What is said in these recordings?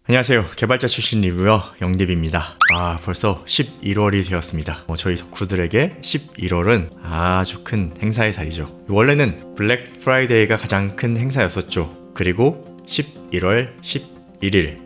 안녕하세요. 개발자 출신 리뷰어 영딥입니다. 벌써 11월이 되었습니다. 저희 덕후들에게 11월은 아주 큰 행사의 달이죠. 원래는 블랙 프라이데이가 가장 큰 행사였었죠. 그리고 11월 11일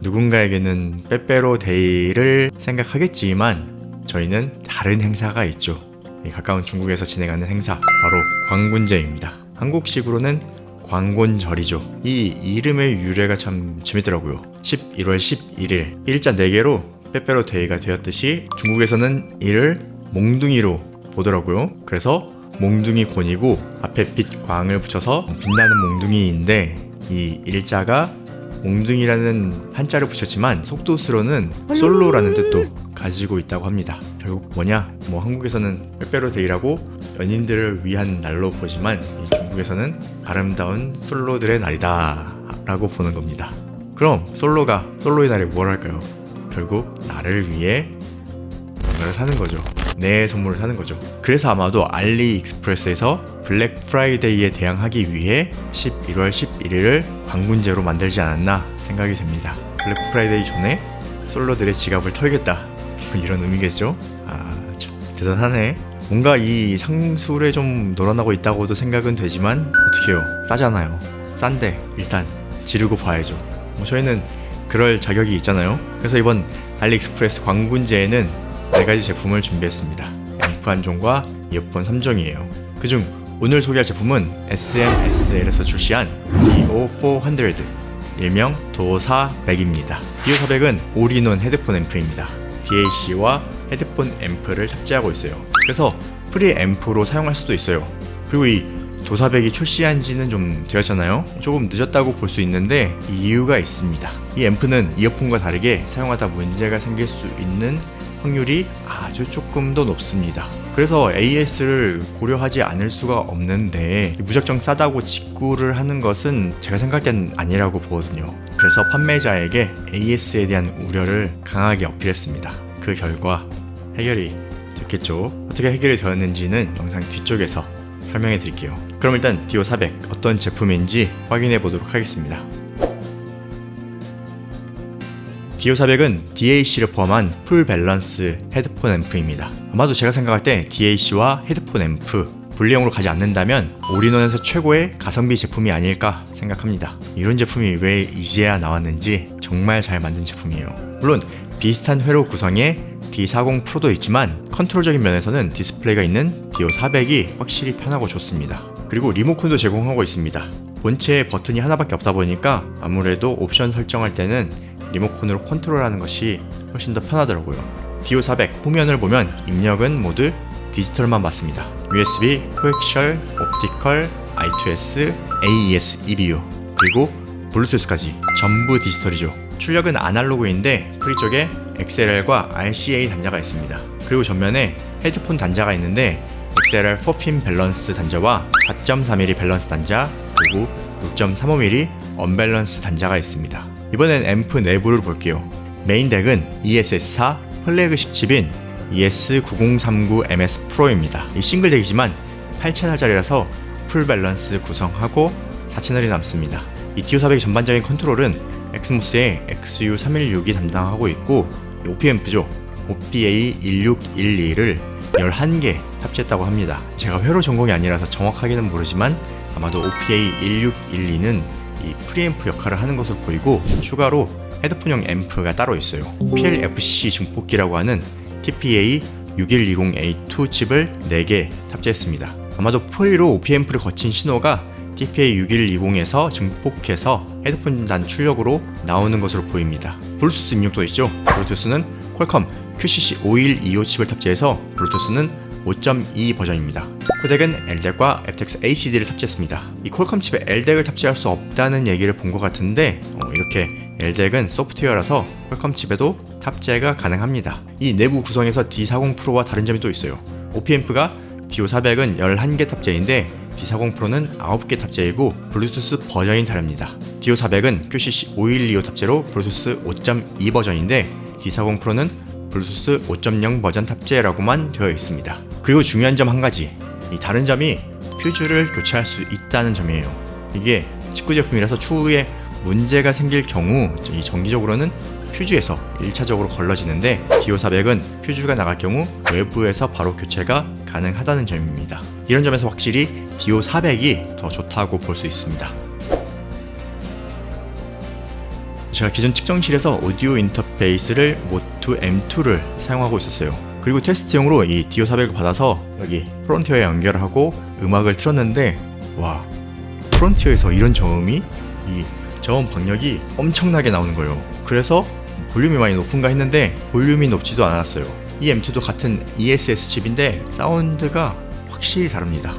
누군가에게는 빼빼로 데이를 생각하겠지만 저희는 다른 행사가 있죠. 가까운 중국에서 진행하는 행사, 바로 광군제입니다. 한국식으로는 광곤절이죠. 이 이름의 유래가 참 재밌더라고요. 11월 11일 일자 4개로 빼빼로 데이가 되었듯이 중국에서는 이를 몽둥이로 보더라고요. 그래서 몽둥이 곤이고 앞에 빛 광을 붙여서 빛나는 몽둥이인데, 이 일자가 몽둥이라는 한자를 붙였지만 속도수로는 솔로라는 뜻도 가지고 있다고 합니다. 결국 한국에서는 빼빼로 데이라고 연인들을 위한 날로 보지만 이 중국에서는 아름다운 솔로들의 날이다 라고 보는 겁니다. 그럼 솔로가 솔로의 날에 뭘 할까요? 결국 나를 위해 뭔가를 사는 거죠. 내 선물을 사는 거죠. 그래서 아마도 알리익스프레스에서 블랙 프라이데이에 대항하기 위해 11월 11일을 광군제로 만들지 않았나 생각이 됩니다. 블랙 프라이데이 전에 솔로들의 지갑을 털겠다, 이런 의미겠죠? 참 대단하네. 뭔가 이 상술에 좀 놀아나고 있다고도 생각은 되지만 어떡해요, 싸잖아요. 싼데 일단 지르고 봐야죠. 저희는 그럴 자격이 있잖아요. 그래서 이번 알리익스프레스 광군제에는 4가지 제품을 준비했습니다. 앰프 한 종과 이어폰 3종이에요. 그중 오늘 소개할 제품은 SMSL에서 출시한 DO400, 일명 도400입니다. DO400은 올인원 헤드폰 앰프입니다. DAC와 헤드폰 앰프를 탑재하고 있어요. 그래서 프리 앰프로 사용할 수도 있어요. 그리고 이 도400이 출시한 지는 좀 되었잖아요. 조금 늦었다고 볼 수 있는데 이유가 있습니다. 이 앰프는 이어폰과 다르게 사용하다 문제가 생길 수 있는 확률이 아주 조금 더 높습니다. 그래서 AS를 고려하지 않을 수가 없는데 무작정 싸다고 직구를 하는 것은 제가 생각할 땐 아니라고 보거든요. 그래서 판매자에게 AS에 대한 우려를 강하게 어필했습니다. 그 결과 해결이 됐겠죠. 어떻게 해결이 되었는지는 영상 뒤쪽에서 설명해 드릴게요. 그럼 일단 DO400 어떤 제품인지 확인해 보도록 하겠습니다. DO400은 DAC를 포함한 풀 밸런스 헤드폰 앰프입니다. 아마도 제가 생각할 때 DAC와 헤드폰 앰프 분리형으로 가지 않는다면 올인원에서 최고의 가성비 제품이 아닐까 생각합니다. 이런 제품이 왜 이제야 나왔는지 정말 잘 만든 제품이에요. 물론 비슷한 회로 구성의 D40 프로도 있지만 컨트롤적인 면에서는 디스플레이가 있는 DO400이 확실히 편하고 좋습니다. 그리고 리모컨도 제공하고 있습니다. 본체에 버튼이 하나밖에 없다 보니까 아무래도 옵션 설정할 때는 리모컨으로 컨트롤하는 것이 훨씬 더 편하더라고요. DO400 후면을 보면 입력은 모두 디지털만 맞습니다. USB, 코엑셜, 옵티컬, I2S, AES, EBU, 그리고 블루투스까지 전부 디지털이죠. 출력은 아날로그인데 프리 쪽에 XLR과 RCA 단자가 있습니다. 그리고 전면에 헤드폰 단자가 있는데 XLR 4핀 밸런스 단자와 4.3mm 밸런스 단자, 그리고 6.35mm 언밸런스 단자가 있습니다. 이번엔 앰프 내부를 볼게요. 메인 덱은 ESS4 플래그십 칩인 ES9039MS 프로입니다. 이 싱글 덱이지만 8채널짜리라서 풀 밸런스 구성하고 4채널이 남습니다. 이 DO400 전반적인 컨트롤은 엑스모스의 XU316이 담당하고 있고 OP앰프죠. OPA1612를 11개 탑재했다고 합니다. 제가 회로 전공이 아니라서 정확하게는 모르지만 아마도 OPA1612는 이 프리앰프 역할을 하는 것으로 보이고, 추가로 헤드폰용 앰프가 따로 있어요. PLFC 증폭기라고 하는 TPA6120A2 칩을 4개 탑재했습니다. 아마도 프리로 OP앰프를 거친 신호가 TPA6120에서 증폭해서 헤드폰 단 출력으로 나오는 것으로 보입니다. 블루투스 입력도 있죠. 블루투스는 퀄컴 QCC5125 칩을 탑재해서 블루투스는 5.2 버전입니다. 코덱은 LDAC과 aptX ACD를 탑재했습니다. 이 퀄컴 칩에 LDAC을 탑재할 수 없다는 얘기를 본 것 같은데 이렇게 LDAC은 소프트웨어라서 퀄컴 칩에도 탑재가 가능합니다. 이 내부 구성에서 D40 프로와 다른 점이 또 있어요. OP앰프가 DO400은 11개 탑재인데 D40 프로는 9개 탑재이고 블루투스 버전이 다릅니다. DO400은 QCC5125 탑재로 블루투스 5.2 버전인데 D40 프로는 블루투스 5.0 버전 탑재라고만 되어 있습니다. 그리고 중요한 점 한 가지, 이 다른 점이 퓨즈를 교체할 수 있다는 점이에요. 이게 직구 제품이라서 추후에 문제가 생길 경우 이 정기적으로는 퓨즈에서 1차적으로 걸러지는데 DO400은 퓨즈가 나갈 경우 외부에서 바로 교체가 가능하다는 점입니다. 이런 점에서 확실히 DO400이 더 좋다고 볼 수 있습니다. 제가 기존 측정실에서 오디오 인터페이스를 모투 M2를 사용하고 있었어요. 그리고 테스트용으로 이 DO400을 받아서 여기 프론티어에 연결하고 음악을 틀었는데 와, 프론티어에서 이런 저음이 이 저음 박력이 엄청나게 나오는 거예요. 그래서 볼륨이 많이 높은가 했는데 볼륨이 높지도 않았어요. 이 M2도 같은 ESS 칩인데 사운드가 확실히 다릅니다.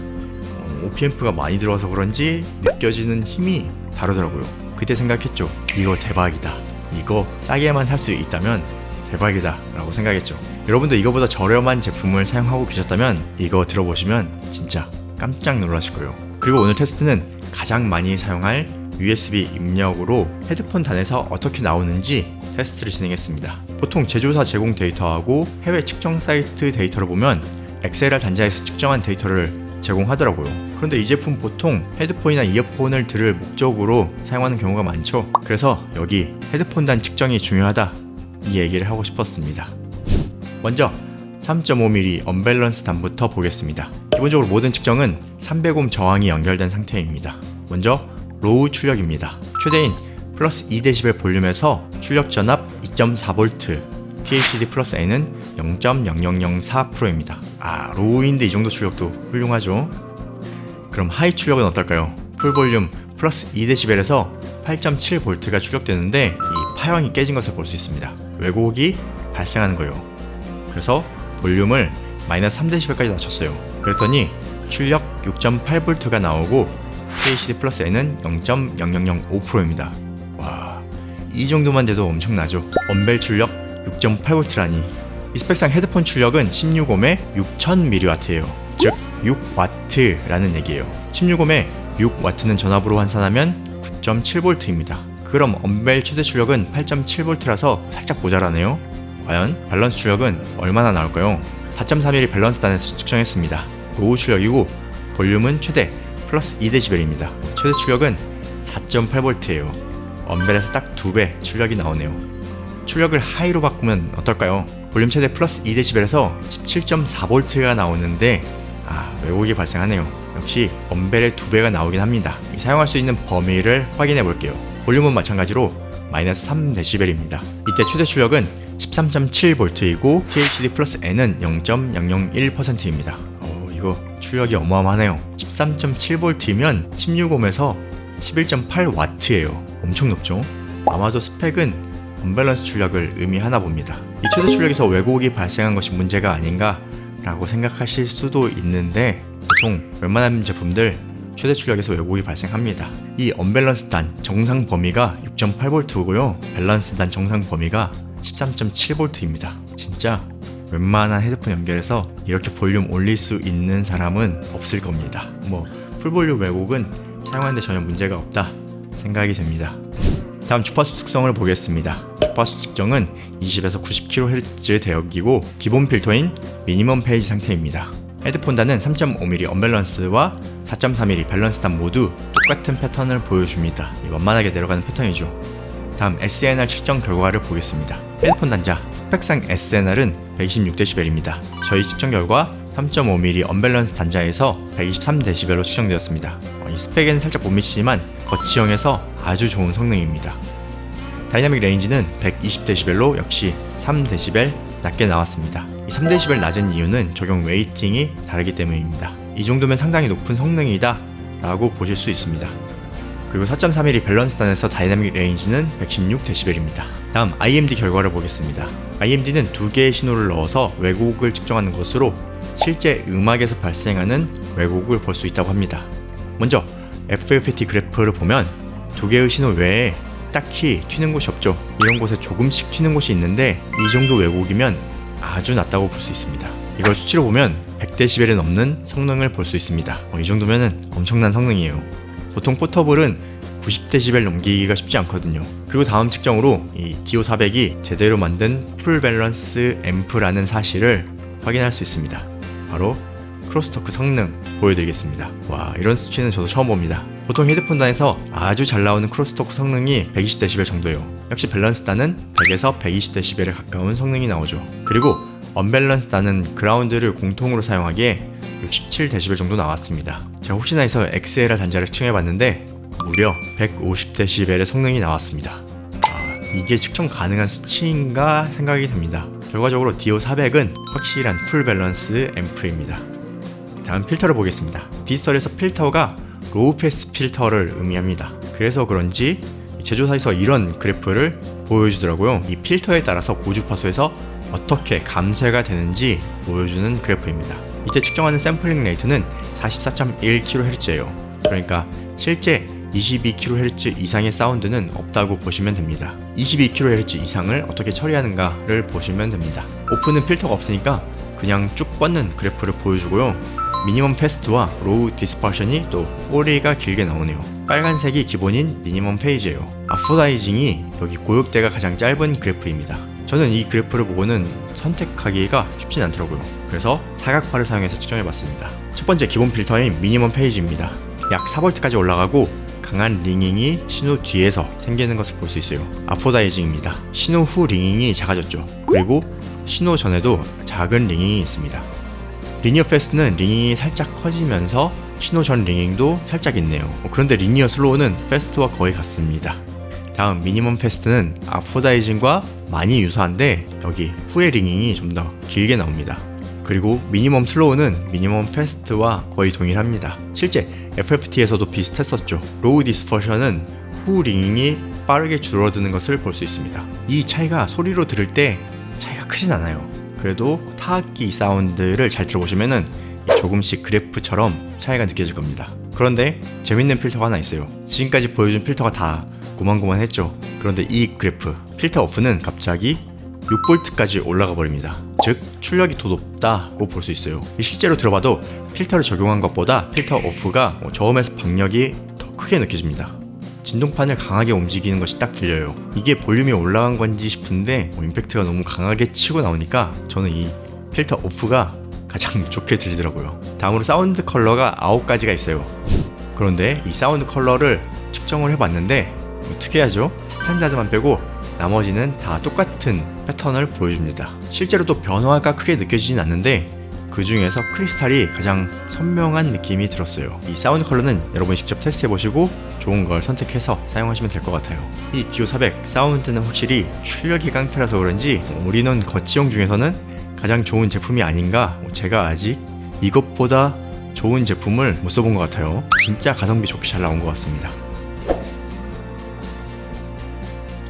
OP앰프가 많이 들어와서 그런지 느껴지는 힘이 다르더라고요. 그때 생각했죠. 이거 대박이다. 이거 싸게만 살 수 있다면 대박이다 라고 생각했죠. 여러분도 이거보다 저렴한 제품을 사용하고 계셨다면 이거 들어보시면 진짜 깜짝 놀라실 거예요. 그리고 오늘 테스트는 가장 많이 사용할 USB 입력으로 헤드폰 단에서 어떻게 나오는지 테스트를 진행했습니다. 보통 제조사 제공 데이터하고 해외 측정 사이트 데이터를 보면 XLR 단자에서 측정한 데이터를 제공하더라고요. 그런데 이 제품 보통 헤드폰이나 이어폰을 들을 목적으로 사용하는 경우가 많죠. 그래서 여기 헤드폰 단 측정이 중요하다 이 얘기를 하고 싶었습니다. 먼저 3.5mm 언밸런스 단부터 보겠습니다. 기본적으로 모든 측정은 300옴 저항이 연결된 상태입니다. 먼저 로우 출력입니다. 최대인 플러스 2dB 볼륨에서 출력 전압 2.4V, THD 플러스 N은 0.0004%입니다. 로우인데 이 정도 출력도 훌륭하죠. 그럼 하이 출력은 어떨까요? 풀 볼륨 플러스 2dB에서 8.7V가 출력되는데 이 파형이 깨진 것을 볼 수 있습니다. 왜곡이 발생하는 거예요. 그래서 볼륨을 마이너스 3dB까지 낮췄어요. 그랬더니 출력 6.8V가 나오고 THD 플러스 N은 0.0005%입니다. 와, 이 정도만 돼도 엄청나죠. 언벨 출력 6.8V라니. 이 스펙상 헤드폰 출력은 16옴에 6000mW예요. 즉 6W라는 얘기예요. 16옴에 6W는 전압으로 환산하면 9.7V입니다. 그럼 언벨 최대 출력은 8.7V라서 살짝 모자라네요. 과연 밸런스 출력은 얼마나 나올까요? 4.3mm 밸런스 단에서 측정했습니다. 로우 출력이고 볼륨은 최대 플러스 2dB입니다. 최대 출력은 4.8V예요. 언벨에서 딱 2배 출력이 나오네요. 출력을 하이로 바꾸면 어떨까요? 볼륨 최대 플러스 2dB에서 17.4V가 나오는데 왜곡이 발생하네요. 역시 언벨의 2배가 나오긴 합니다. 사용할 수 있는 범위를 확인해 볼게요. 볼륨은 마찬가지로 마이너스 3dB입니다. 이때 최대 출력은 13.7V이고 THD 플러스 N은 0.001%입니다. 이거 출력이 어마어마하네요. 13.7V면 16옴에서 11.8W예요. 엄청 높죠? 아마도 스펙은 언밸런스 출력을 의미하나 봅니다. 이 최대 출력에서 왜곡이 발생한 것이 문제가 아닌가 라고 생각하실 수도 있는데 보통 웬만한 제품들 최대 출력에서 왜곡이 발생합니다. 이 언밸런스 단 정상 범위가 6.8V고요. 밸런스 단 정상 범위가 13.7V입니다. 진짜 웬만한 헤드폰 연결해서 이렇게 볼륨 올릴 수 있는 사람은 없을 겁니다. 풀볼륨 왜곡은 사용하는데 전혀 문제가 없다 생각이 됩니다. 다음 주파수 특성을 보겠습니다. 주파수 측정은 20에서 90kHz 대역이고 기본 필터인 미니멈 페이지 상태입니다. 헤드폰 단은 3.5mm 언밸런스와 4.4mm 밸런스 단 모두 똑같은 패턴을 보여줍니다. 원만하게 내려가는 패턴이죠. 다음 SNR 측정 결과를 보겠습니다. 헤드폰 단자 스펙상 SNR은 126dB입니다. 저희 측정 결과 3.5mm 언밸런스 단자에서 123dB로 측정되었습니다. 이 스펙에는 살짝 못 미치지만 거치형에서 아주 좋은 성능입니다. 다이나믹 레인지는 120dB로 역시 3dB 낮게 나왔습니다. 이 3dB 낮은 이유는 적용 웨이팅이 다르기 때문입니다. 이 정도면 상당히 높은 성능이다 라고 보실 수 있습니다. 그리고 4.3mm 밸런스 단에서 다이나믹 레인지는 116dB입니다. 다음 IMD 결과를 보겠습니다. IMD는 두 개의 신호를 넣어서 왜곡을 측정하는 것으로 실제 음악에서 발생하는 왜곡을 볼 수 있다고 합니다. 먼저 FFT 그래프를 보면 두 개의 신호 외에 딱히 튀는 곳이 없죠. 이런 곳에 조금씩 튀는 곳이 있는데 이 정도 왜곡이면 아주 낮다고 볼 수 있습니다. 이걸 수치로 보면 100dB에 넘는 성능을 볼 수 있습니다. 이 정도면 엄청난 성능이에요. 보통 포터블은 90dB 넘기기가 쉽지 않거든요. 그리고 다음 측정으로 이 DO400이 제대로 만든 풀 밸런스 앰프라는 사실을 확인할 수 있습니다. 바로 크로스토크 성능 보여드리겠습니다. 와, 이런 수치는 저도 처음 봅니다. 보통 헤드폰 단에서 아주 잘 나오는 크로스토크 성능이 120dB 정도예요. 역시 밸런스 단은 100에서 120dB에 가까운 성능이 나오죠. 그리고 언밸런스 단은 그라운드를 공통으로 사용하기에 67dB 정도 나왔습니다. 제가 혹시나 해서 XLR 단자를 측정해봤는데 무려 150dB의 성능이 나왔습니다. 이게 측정 가능한 수치인가 생각이 됩니다. 결과적으로 DO400은 확실한 풀 밸런스 앰프입니다. 다음 필터를 보겠습니다. 디지털에서 필터가 로우 패스 필터를 의미합니다. 그래서 그런지 제조사에서 이런 그래프를 보여주더라고요. 이 필터에 따라서 고주파수에서 어떻게 감쇄가 되는지 보여주는 그래프입니다. 이때 측정하는 샘플링 레이트는 44.1kHz예요. 그러니까 실제 22kHz 이상의 사운드는 없다고 보시면 됩니다. 22kHz 이상을 어떻게 처리하는가를 보시면 됩니다. 오프는 필터가 없으니까 그냥 쭉 뻗는 그래프를 보여주고요. 미니멈 패스트와 로우 디스퍼션이 또 꼬리가 길게 나오네요. 빨간색이 기본인 미니멈 페이지예요. 아포다이징이 여기 고역대가 가장 짧은 그래프입니다. 저는 이 그래프를 보고는 선택하기가 쉽진 않더라고요. 그래서 사각파를 사용해서 측정해봤습니다. 첫 번째 기본 필터인 미니멈 페이지입니다. 약 4V까지 올라가고 강한 링잉이 신호 뒤에서 생기는 것을 볼 수 있어요. 아포다이징입니다. 신호 후 링잉이 작아졌죠. 그리고 신호 전에도 작은 링잉이 있습니다. 리니어 패스트는 링잉이 살짝 커지면서 신호 전 링잉도 살짝 있네요. 그런데 리니어 슬로우는 패스트와 거의 같습니다. 다음 미니멈 패스트는 아포다이징과 많이 유사한데 여기 후의 링잉이 좀 더 길게 나옵니다. 그리고 미니멈 슬로우는 미니멈 패스트와 거의 동일합니다. 실제 FFT에서도 비슷했었죠. 로우 디스퍼션은 후 링잉이 빠르게 줄어드는 것을 볼 수 있습니다. 이 차이가 소리로 들을 때 차이가 크진 않아요. 그래도 타악기 사운드를 잘 들어보시면은 조금씩 그래프처럼 차이가 느껴질 겁니다. 그런데 재밌는 필터가 하나 있어요. 지금까지 보여준 필터가 다 고만고만했죠. 그런데 이 그래프 필터 오프는 갑자기 6V까지 올라가 버립니다. 즉 출력이 더 높다고 볼 수 있어요. 실제로 들어봐도 필터를 적용한 것보다 필터 오프가 저음에서 박력이 더 크게 느껴집니다. 진동판을 강하게 움직이는 것이 딱 들려요. 이게 볼륨이 올라간 건지 싶은데 임팩트가 너무 강하게 치고 나오니까 저는 이 필터 오프가 가장 좋게 들리더라고요. 다음으로 사운드 컬러가 9가지가 있어요. 그런데 이 사운드 컬러를 측정을 해봤는데 특이하죠? 스탠다드만 빼고 나머지는 다 똑같은 패턴을 보여줍니다. 실제로도 변화가 크게 느껴지진 않는데 그 중에서 크리스탈이 가장 선명한 느낌이 들었어요. 이 사운드 컬러는 여러분이 직접 테스트해보시고 좋은 걸 선택해서 사용하시면 될 것 같아요. 이 DO400 사운드는 확실히 출력이 깡패라서 그런지 올인원 거치형 중에서는 가장 좋은 제품이 아닌가. 제가 아직 이것보다 좋은 제품을 못 써본 것 같아요. 진짜 가성비 좋게 잘 나온 것 같습니다.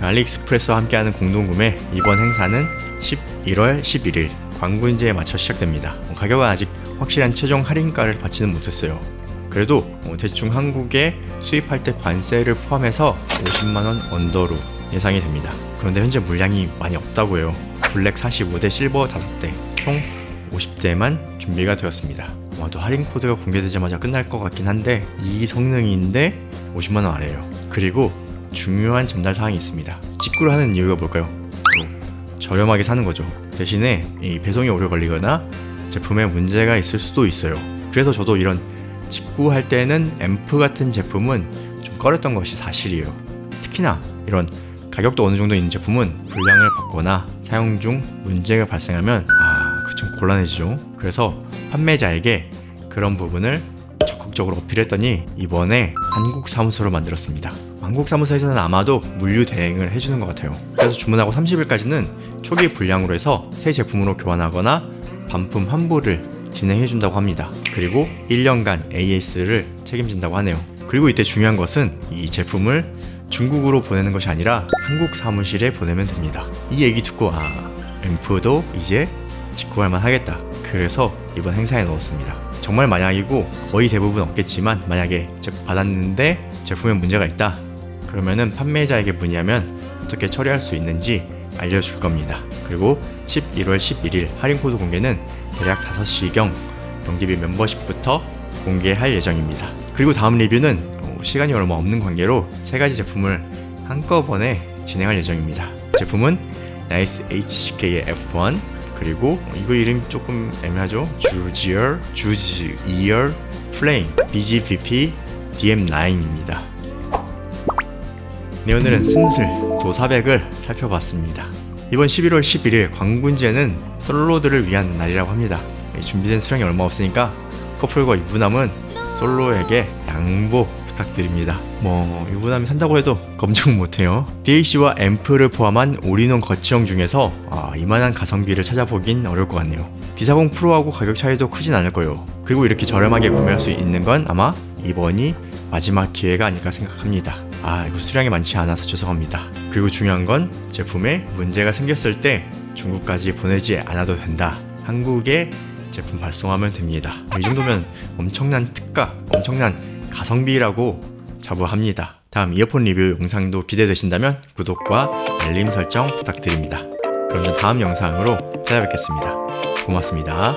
알리익스프레스와 함께하는 공동구매, 이번 행사는 11월 11일 광군제에 맞춰 시작됩니다. 가격은 아직 확실한 최종 할인가를 받지는 못했어요. 그래도 대충 한국에 수입할 때 관세를 포함해서 50만원 언더로 예상이 됩니다. 그런데 현재 물량이 많이 없다고 해요. 블랙 45대, 실버 5대, 총 50대만 준비가 되었습니다. 아마도 할인 코드가 공개되자마자 끝날 것 같긴 한데 이 성능인데 50만원 아래예요. 그리고 중요한 전달 사항이 있습니다. 직구를 하는 이유가 뭘까요? 저렴하게 사는 거죠. 대신에 이 배송이 오래 걸리거나 제품에 문제가 있을 수도 있어요. 그래서 저도 이런 직구할 때는 앰프 같은 제품은 좀 꺼렸던 것이 사실이에요. 특히나 이런 가격도 어느 정도 있는 제품은 불량을 받거나 사용 중 문제가 발생하면 좀 곤란해지죠. 그래서 판매자에게 그런 부분을 적극적으로 어필했더니 이번에 한국 사무소를 만들었습니다. 한국 사무소에서는 아마도 물류 대행을 해주는 것 같아요. 그래서 주문하고 30일까지는 초기 불량으로 해서 새 제품으로 교환하거나 반품 환불을 진행해준다고 합니다. 그리고 1년간 AS를 책임진다고 하네요. 그리고 이때 중요한 것은 이 제품을 중국으로 보내는 것이 아니라 한국 사무실에 보내면 됩니다. 이 얘기 듣고 앰프도 이제 직구할 만 하겠다. 그래서 이번 행사에 넣었습니다. 정말 만약이고 거의 대부분 없겠지만 만약에 받았는데 제품에 문제가 있다. 그러면은 판매자에게 문의하면 어떻게 처리할 수 있는지 알려줄 겁니다. 그리고 11월 11일 할인 코드 공개는 대략 5시경 영디비 멤버십부터 공개할 예정입니다. 그리고 다음 리뷰는 시간이 얼마 없는 관계로 3가지 제품을 한꺼번에 진행할 예정입니다. 제품은 나이스 HCK의 F1, 그리고 이거 이름이 조금 애매하죠? 주지어 플레임 BGPP DM9입니다. 네, 오늘은 슬슬 도사백을 살펴봤습니다. 이번 11월 11일 광군제는 솔로들을 위한 날이라고 합니다. 준비된 수량이 얼마 없으니까 커플과 유부남은 솔로에게 양보 부탁드립니다. 유부남이 산다고 해도 검증 못해요. DAC와 앰프를 포함한 올인원 거치형 중에서 이만한 가성비를 찾아보긴 어려울 것 같네요. D40 프로하고 가격 차이도 크진 않을 거예요. 그리고 이렇게 저렴하게 구매할 수 있는 건 아마 이번이 마지막 기회가 아닐까 생각합니다. 이거 수량이 많지 않아서 죄송합니다. 그리고 중요한 건 제품에 문제가 생겼을 때 중국까지 보내지 않아도 된다. 한국에 제품 발송하면 됩니다. 이 정도면 엄청난 특가, 엄청난 가성비라고 자부합니다. 다음 이어폰 리뷰 영상도 기대되신다면 구독과 알림 설정 부탁드립니다. 그럼 다음 영상으로 찾아뵙겠습니다. 고맙습니다.